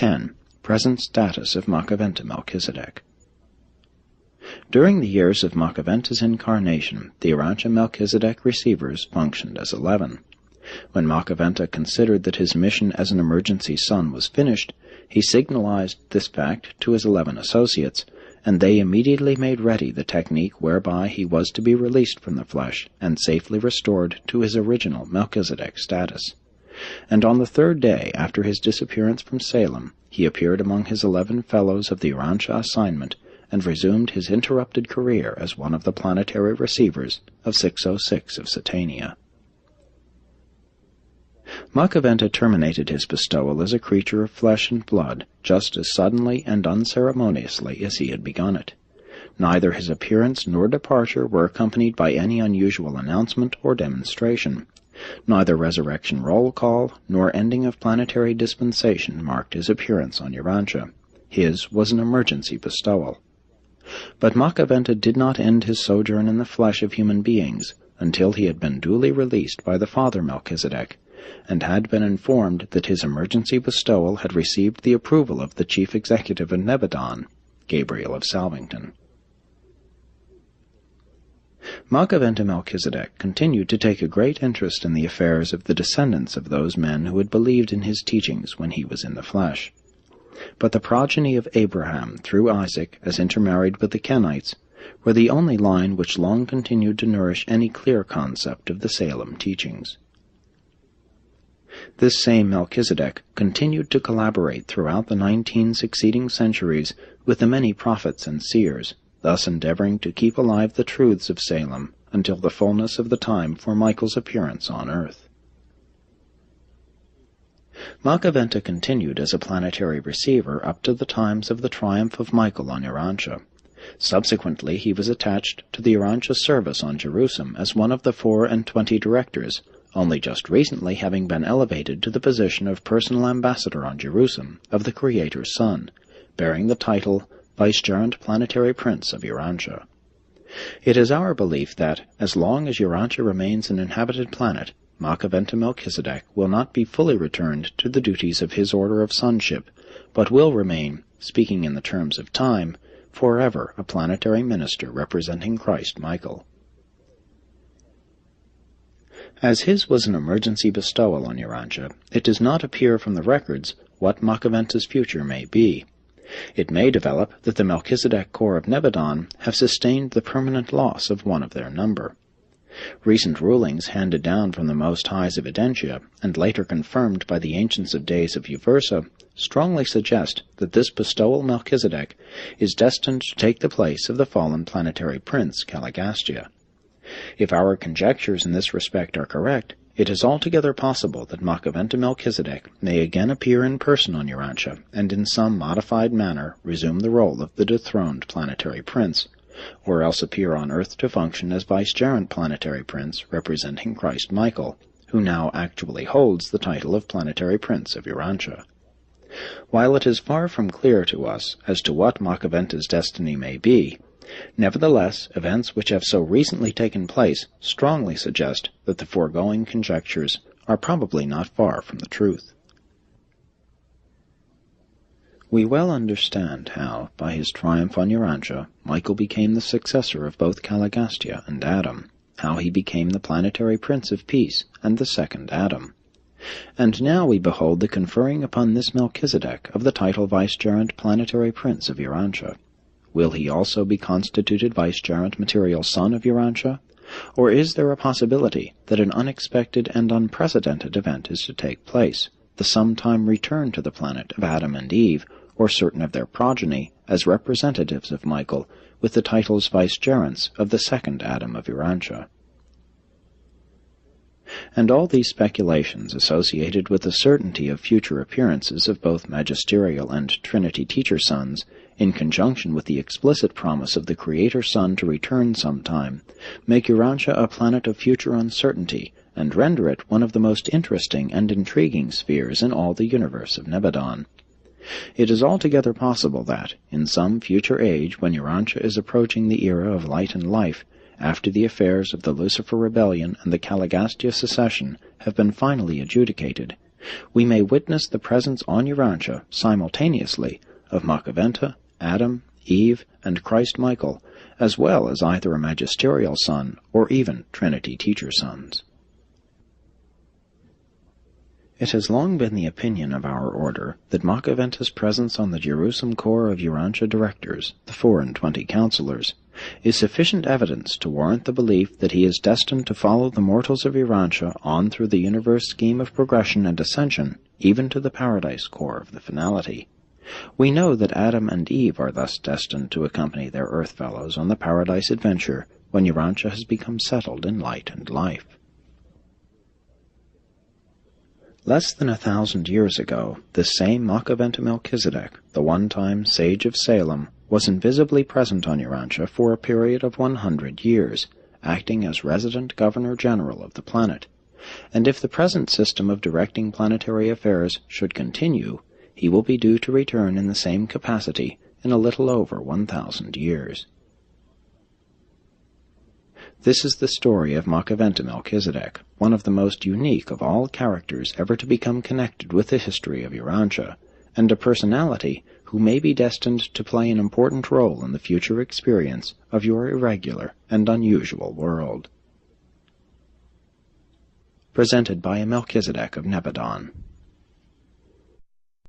10. Present status of Machiventa Melchizedek. During the years of Machiventa's incarnation, the Urantia Melchizedek receivers functioned as 11. When Machiventa considered that his mission as an emergency son was finished, he signalized this fact to his 11 associates, and they immediately made ready the technique whereby he was to be released from the flesh and safely restored to his original Melchizedek status. And on the 3rd day after his disappearance from Salem, he appeared among his 11 fellows of the Urantia assignment and resumed his interrupted career as one of the planetary receivers of 606 of Satania. Machiventa terminated his bestowal as a creature of flesh and blood just as suddenly and unceremoniously as he had begun it. Neither his appearance nor departure were accompanied by any unusual announcement or demonstration. Neither resurrection roll call nor ending of planetary dispensation marked his appearance on Urantia. His was an emergency bestowal. But Machiventa did not end his sojourn in the flesh of human beings until he had been duly released by the Father Melchizedek, and had been informed that his emergency bestowal had received the approval of the Chief Executive of Nebadon, Gabriel of Salvington. Machiventa Melchizedek continued to take a great interest in the affairs of the descendants of those men who had believed in his teachings when he was in the flesh. But the progeny of Abraham through Isaac, as intermarried with the Kenites, were the only line which long continued to nourish any clear concept of the Salem teachings. This same Melchizedek continued to collaborate throughout the 19 succeeding centuries with the many prophets and seers, thus endeavoring to keep alive the truths of Salem until the fullness of the time for Michael's appearance on earth. Machiventa continued as a planetary receiver up to the times of the triumph of Michael on Urantia. Subsequently he was attached to the Urantia service on Jerusalem as one of the 24 directors, only just recently having been elevated to the position of personal ambassador on Jerusalem of the Creator's Son, bearing the title Vicegerent Planetary Prince of Urantia. It is our belief that, as long as Urantia remains an inhabited planet, Machiventa Melchizedek will not be fully returned to the duties of his order of sonship, but will remain, speaking in the terms of time, forever a planetary minister representing Christ Michael. As his was an emergency bestowal on Urantia, it does not appear from the records what Machiventa's future may be. It may develop that the Melchizedek Corps of Nebadon have sustained the permanent loss of one of their number. Recent rulings handed down from the Most High's Evidentia, and later confirmed by the Ancients of Days of Uversa, strongly suggest that this bestowal Melchizedek is destined to take the place of the fallen planetary prince Caligastia. If our conjectures in this respect are correct, it is altogether possible that Machiventa Melchizedek may again appear in person on Urantia, and in some modified manner resume the role of the dethroned planetary prince, or else appear on earth to function as vicegerent planetary prince representing Christ Michael, who now actually holds the title of planetary prince of Urantia. While it is far from clear to us as to what Machiventa's destiny may be, nevertheless, events which have so recently taken place strongly suggest that the foregoing conjectures are probably not far from the truth. We well understand how, by his triumph on Urantia, Michael became the successor of both Caligastia and Adam, how he became the planetary prince of peace and the second Adam. And now we behold the conferring upon this Melchizedek of the title Vicegerent Planetary Prince of Urantia. Will he also be constituted Vicegerent Material Son of Urantia? Or is there a possibility that an unexpected and unprecedented event is to take place, the sometime return to the planet of Adam and Eve, or certain of their progeny, as representatives of Michael, with the titles Vicegerents of the second Adam of Urantia? And all these speculations associated with the certainty of future appearances of both magisterial and Trinity teacher sons, in conjunction with the explicit promise of the Creator Son to return sometime, make Urantia a planet of future uncertainty, and render it one of the most interesting and intriguing spheres in all the universe of Nebadon. It is altogether possible that, in some future age when Urantia is approaching the era of light and life, after the affairs of the Lucifer Rebellion and the Caligastia secession have been finally adjudicated, We may witness the presence on Urantia simultaneously of Machiventa, Adam, Eve, and Christ Michael, as well as either a magisterial son or even Trinity teacher sons. It has long been the opinion of our order that Machiventa's presence on the Jerusalem corps of Urantia directors, the 24 counselors, is sufficient evidence to warrant the belief that he is destined to follow the mortals of Urantia on through the universe scheme of progression and ascension, even to the paradise core of the finality. We know that Adam and Eve are thus destined to accompany their earth fellows on the paradise adventure when Urantia has become settled in light and life. Less than 1,000 years ago, this same Machiventa Melchizedek, the one-time sage of Salem, was invisibly present on Urantia for a period of 100 years, acting as resident governor-general of the planet. And if the present system of directing planetary affairs should continue, he will be due to return in the same capacity in a little over 1,000 years. This is the story of Machiventa Melchizedek, one of the most unique of all characters ever to become connected with the history of Urantia, and a personality who may be destined to play an important role in the future experience of your irregular and unusual world. Presented by a Melchizedek of Nebadon.